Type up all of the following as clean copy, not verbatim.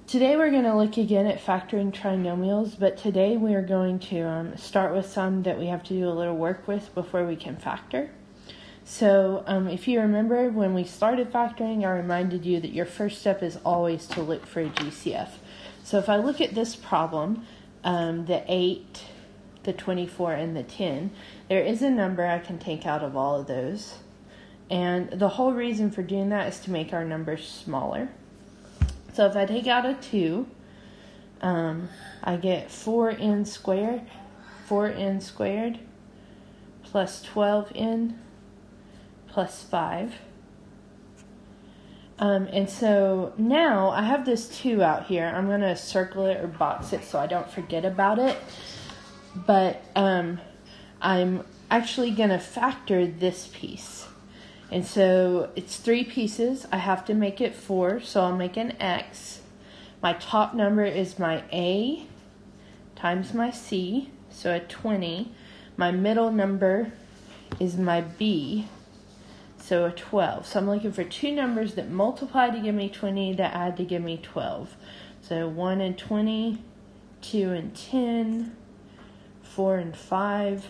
Today we're going to look again at factoring trinomials, but today we are going to start with some that we have to do a little work with before we can factor. So if you remember when we started factoring, I reminded you that your first step is always to look for a GCF. So if I look at this problem, the 8, the 24, and the 10, there is a number I can take out of all of those. And the whole reason for doing that is to make our numbers smaller. So if I take out a 2, I get 4n squared plus 12n plus 5. And so now I have this 2 out here. I'm going to circle it or box it so I don't forget about it. But I'm actually going to factor this piece. And so it's 3 pieces. I have to make it 4, so I'll make an X. My top number is my A times my C, so a 20. My middle number is my B, so a 12. So I'm looking for 2 numbers that multiply to give me 20, that add to give me 12. So 1 and 20, 2 and 10, 4 and 5.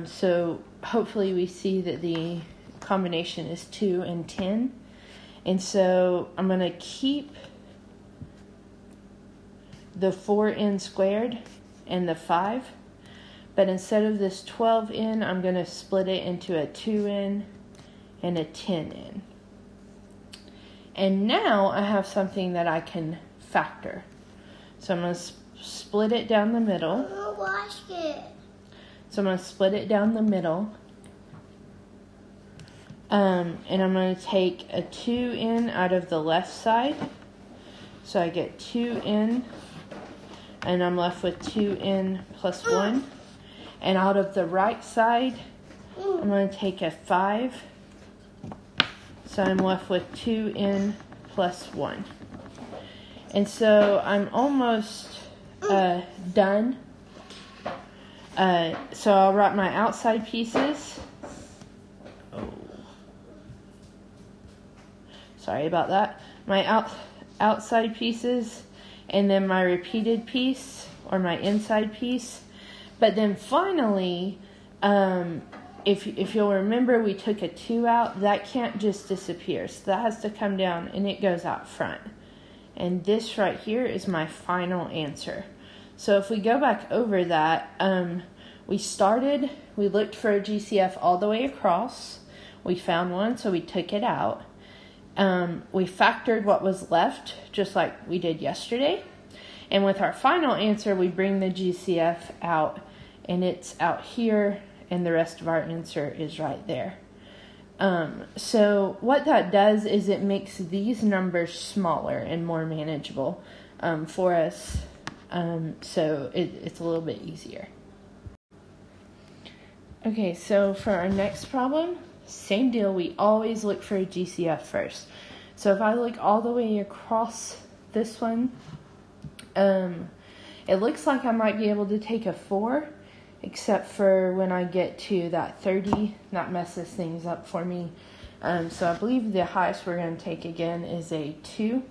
So hopefully we see that the combination is 2 and 10. And so I'm going to keep the 4n squared and the 5. But instead of this 12n, I'm going to split it into a 2n and a 10n. And now I have something that I can factor. So I'm going to split it down the middle. So I'm going to split it down the middle. And I'm going to take a 2n out of the left side. So I get 2n, and I'm left with 2n plus 1. And out of the right side, I'm going to take a 5. So I'm left with 2n plus 1. And so I'm almost done. So I'll write my outside pieces. Sorry about that. My outside pieces, and then my repeated piece, or my inside piece. But then finally, if you'll remember, we took a 2 out. That can't just disappear. So that has to come down, and it goes out front. And this right here is my final answer. So if we go back over that, we looked for a GCF all the way across. We found one, so we took it out. We factored what was left, just like we did yesterday. And with our final answer, we bring the GCF out, and it's out here, and the rest of our answer is right there. So what that does is it makes these numbers smaller and more manageable for us, so it's a little bit easier. Okay, so for our next problem, same deal, we always look for a GCF first. So if I look all the way across this one, it looks like I might be able to take a 4, except for when I get to that 30, that messes things up for me. So I believe the highest we're going to take again is a 2.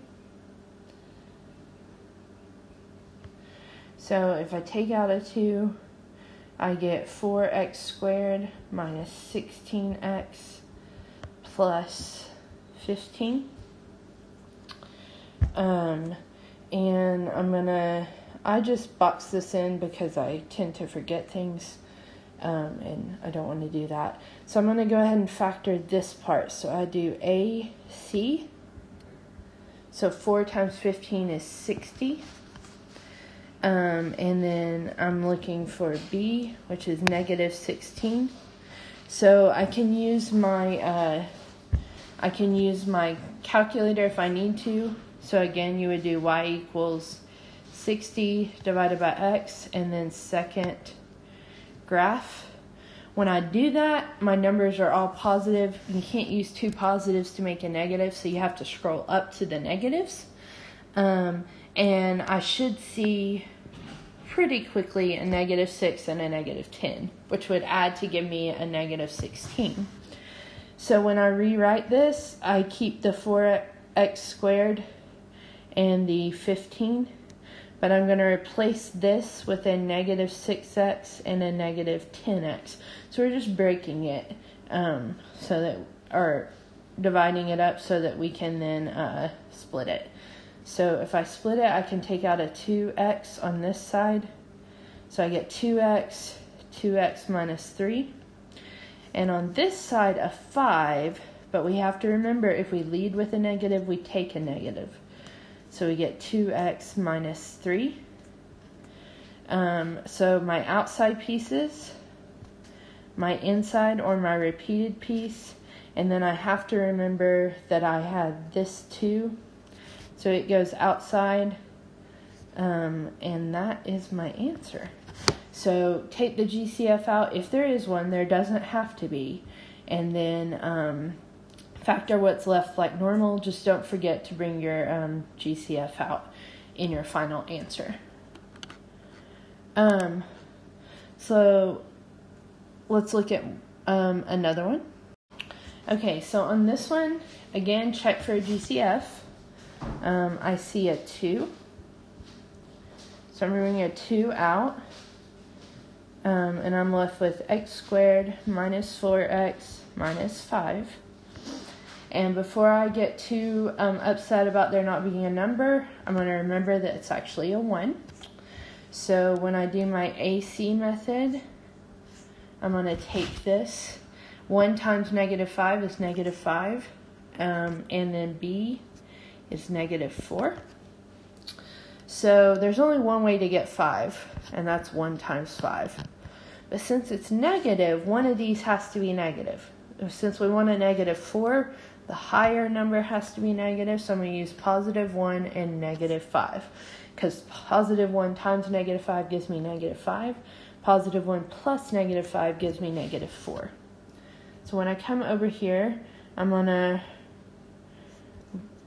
So if I take out a 2, I get 4x squared minus 16x plus 15. And I just box this in because I tend to forget things, and I don't want to do that. So I'm going to go ahead and factor this part. So I do AC. So 4 times 15 is 60. And then I'm looking for B, which is negative 16. So I can use my calculator if I need to. So again, you would do y equals 60 divided by x, and then second graph. When I do that, my numbers are all positive. You can't use 2 positives to make a negative, so you have to scroll up to the negatives. And I should see pretty quickly a negative 6 and a negative 10, which would add to give me a negative 16. So when I rewrite this, I keep the 4x squared and the 15. But I'm going to replace this with a negative 6x and a negative 10x. So we're just breaking it so that, or dividing it up so that we can then split it. So if I split it, I can take out a 2x on this side. So I get 2x minus 3. And on this side, a 5, but we have to remember if we lead with a negative, we take a negative. So we get 2x minus 3. So my outside pieces, my inside or my repeated piece, and then I have to remember that I had this 2. So it goes outside, and that is my answer. So take the GCF out. If there is one, there doesn't have to be. And then factor what's left like normal. Just don't forget to bring your GCF out in your final answer. So let's look at another one. Okay, so on this one, again, check for a GCF. I see a 2. So I'm bringing a 2 out. And I'm left with x squared minus 4x minus 5. And before I get too upset about there not being a number, I'm going to remember that it's actually a 1. So when I do my AC method, I'm going to take this. 1 times negative 5 is negative 5. And then b is negative 4. So there's only one way to get 5, and that's 1 times 5. But since it's negative, one of these has to be negative. Since we want a negative 4, the higher number has to be negative, so I'm going to use positive 1 and negative 5. Because positive 1 times negative 5 gives me negative 5. Positive 1 plus negative 5 gives me negative 4. So when I come over here, I'm going to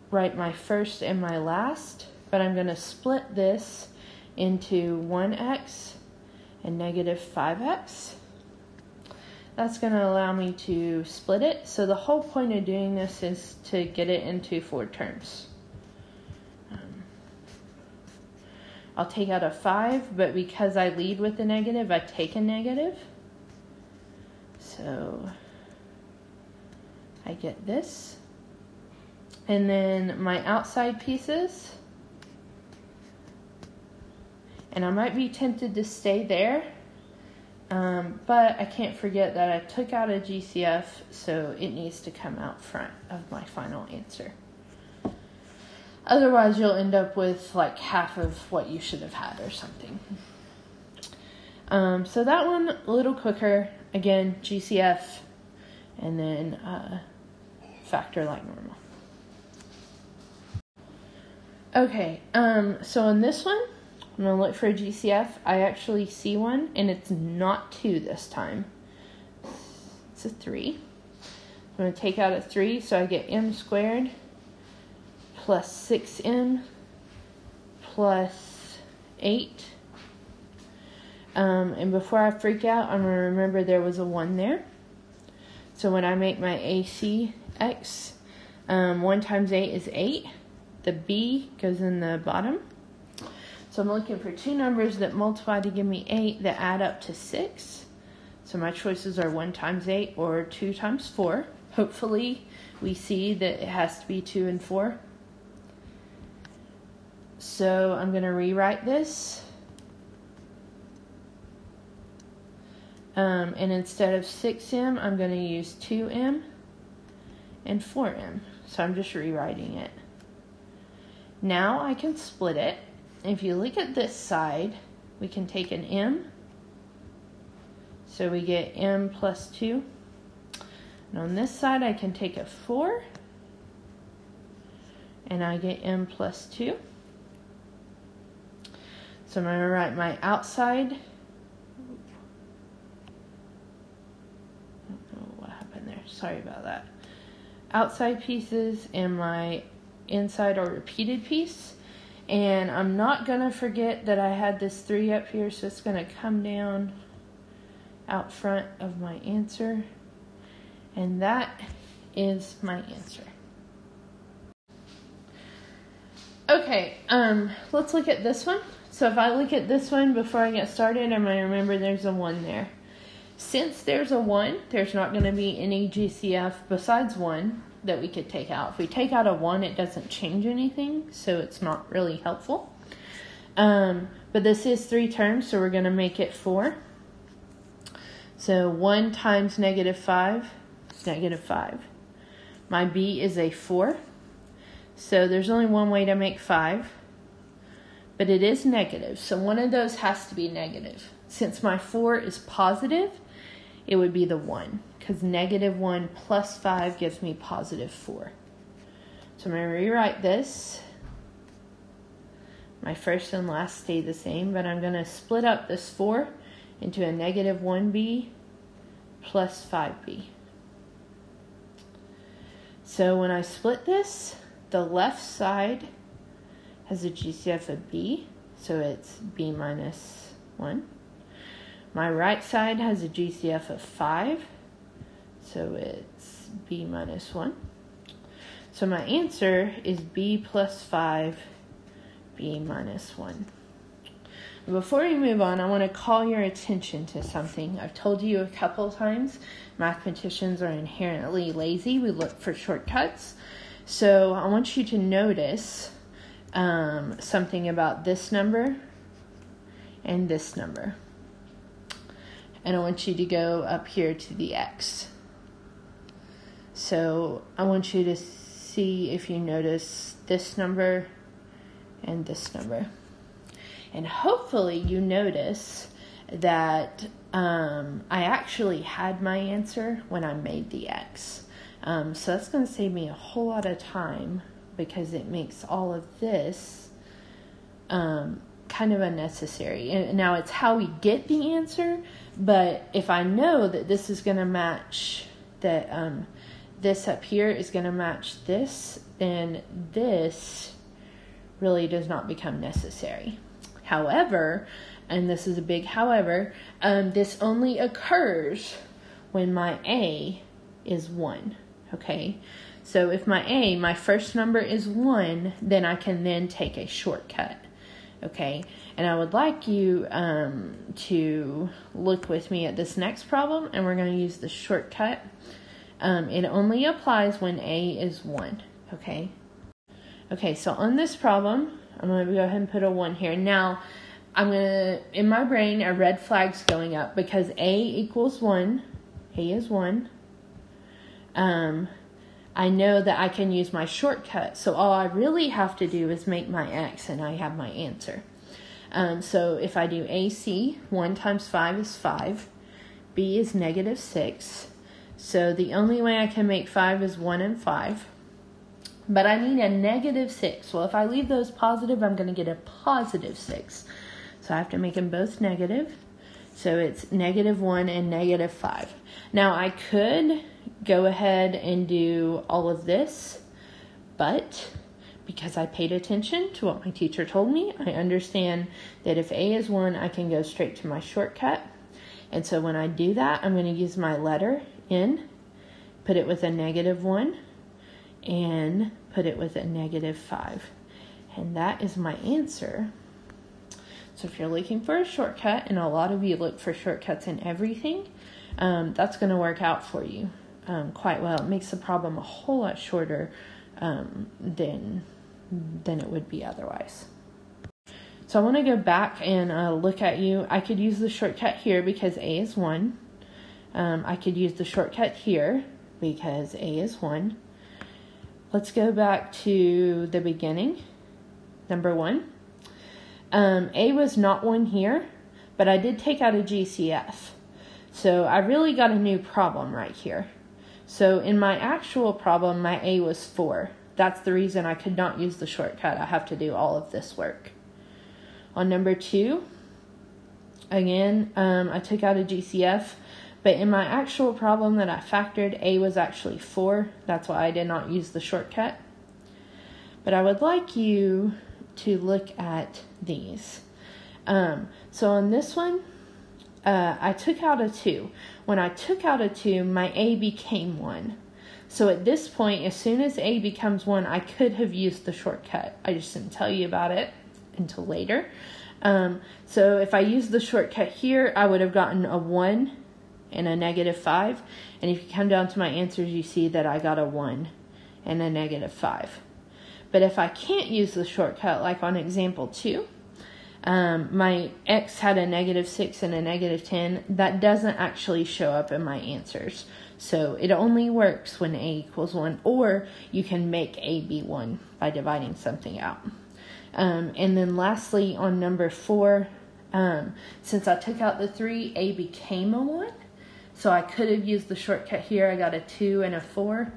write my first and my last, but I'm going to split this into 1x and negative 5x. That's going to allow me to split it. So the whole point of doing this is to get it into 4 terms. I'll take out a 5, but because I lead with a negative, I take a negative. So I get this. And then my outside pieces. And I might be tempted to stay there, but I can't forget that I took out a GCF, so it needs to come out front of my final answer. Otherwise, you'll end up with like half of what you should have had or something. So that one, a little quicker. Again, GCF, and then factor like normal. Okay, so in this one, I'm going to look for a GCF. I actually see one, and it's not 2 this time. It's a 3. I'm going to take out a 3, so I get m squared plus 6m plus 8. And before I freak out, I'm going to remember there was a 1 there. So when I make my ACX, 1 times 8 is 8. The b goes in the bottom. So I'm looking for 2 numbers that multiply to give me 8 that add up to 6. So my choices are 1 times 8 or 2 times 4. Hopefully we see that it has to be 2 and 4. So I'm going to rewrite this. And instead of 6m, I'm going to use 2m and 4m. So I'm just rewriting it. Now I can split it. If you look at this side, we can take an m. So we get m plus 2. And on this side, I can take a 4. And I get m plus 2. So I'm going to write my outside. I don't know what happened there. Sorry about that. Outside pieces and my inside or repeated piece. And I'm not going to forget that I had this 3 up here, so it's going to come down out front of my answer. And that is my answer. Okay. Okay, let's look at this one. So if I look at this one before I get started, I'm going to remember there's a 1 there. Since there's a 1, there's not going to be any GCF besides 1 that we could take out. If we take out a 1, it doesn't change anything, so it's not really helpful. But this is 3 terms, so we're going to make it 4. So 1 times -5 is -5. My b is a 4. So there's only one way to make 5, but it is negative. So one of those has to be negative. Since my 4 is positive, it would be the 1, because -1 plus 5 gives me positive 4. So I'm going to rewrite this. My first and last stay the same, but I'm going to split up this 4 into a -1b plus 5b. So when I split this, the left side has a GCF of b, so it's b minus 1. My right side has a GCF of 5, so it's b minus 1. So my answer is b plus 5, b minus 1. Before we move on, I want to call your attention to something. I've told you a couple times, mathematicians are inherently lazy. We look for shortcuts. So I want you to notice something about this number and this number. And I want you to go up here to the x. So I want you to see if you notice this number and this number. And hopefully you notice that I actually had my answer when I made the x. So that's going to save me a whole lot of time, because it makes all of this kind of unnecessary. And now it's how we get the answer, but if I know that this is going to match, that this up here is going to match this, then this really does not become necessary. However, and this is a big however, this only occurs when my a is 1, okay? So if my first number is 1, then I can then take a shortcut, okay? And I would like you to look with me at this next problem, and we're going to use the shortcut. It only applies when a is 1, okay? Okay, so on this problem, I'm going to go ahead and put a 1 here. Now, in my brain, a red flag's going up because a equals 1. A is 1. I know that I can use my shortcut. So all I really have to do is make my x, and I have my answer. So if I do AC, 1 times 5 is 5. B is -6. So the only way I can make 5 is 1 and 5. But I need a -6. Well, if I leave those positive, I'm going to get a +6. So I have to make them both negative. So it's -1 and -5. Now I could go ahead and do all of this, but because I paid attention to what my teacher told me, I understand that if a is 1, I can go straight to my shortcut. And so when I do that, I'm going to use my letter N, put it with a -1, and put it with a -5. And that is my answer. So if you're looking for a shortcut, and a lot of you look for shortcuts in everything, that's going to work out for you quite well. It makes the problem a whole lot shorter than it would be otherwise. So I want to go back and look at you. I could use the shortcut here because a is 1. I could use the shortcut here because a is 1. Let's go back to the beginning, number 1. A was not 1 here, but I did take out a GCF. So I really got a new problem right here. So in my actual problem, my A was 4. That's the reason I could not use the shortcut. I have to do all of this work. On number 2, again, I took out a GCF. But in my actual problem that I factored, A was actually 4. That's why I did not use the shortcut. But I would like you to look at these. So on this one, I took out a 2. When I took out a 2, my A became 1. So at this point, as soon as a becomes 1, I could have used the shortcut. I just didn't tell you about it until later. So if I use the shortcut here, I would have gotten a 1 and a -5. And if you come down to my answers, you see that I got a 1 and a -5. But if I can't use the shortcut, like on example 2, my x had a -6 and a -10. That doesn't actually show up in my answers. So it only works when a equals 1, or you can make a be 1 by dividing something out. And then lastly, on number 4, since I took out the 3, a became a 1. So I could have used the shortcut here. I got a 2 and a 4.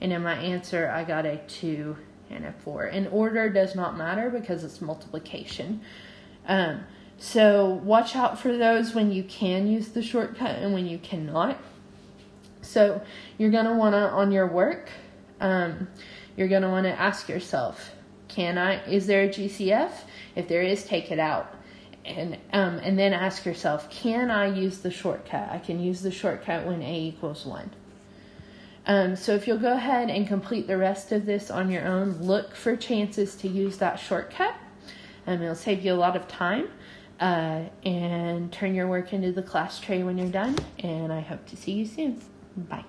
And in my answer, I got a 2 and a 4. And order does not matter because it's multiplication. So watch out for those when you can use the shortcut and when you cannot. So you're going to want to, on your work, you're going to want to ask yourself, is there a GCF? If there is, take it out. And then ask yourself, can I use the shortcut? I can use the shortcut when a equals 1. So if you'll go ahead and complete the rest of this on your own, look for chances to use that shortcut. It'll save you a lot of time. And turn your work into the class tray when you're done. And I hope to see you soon. Bye.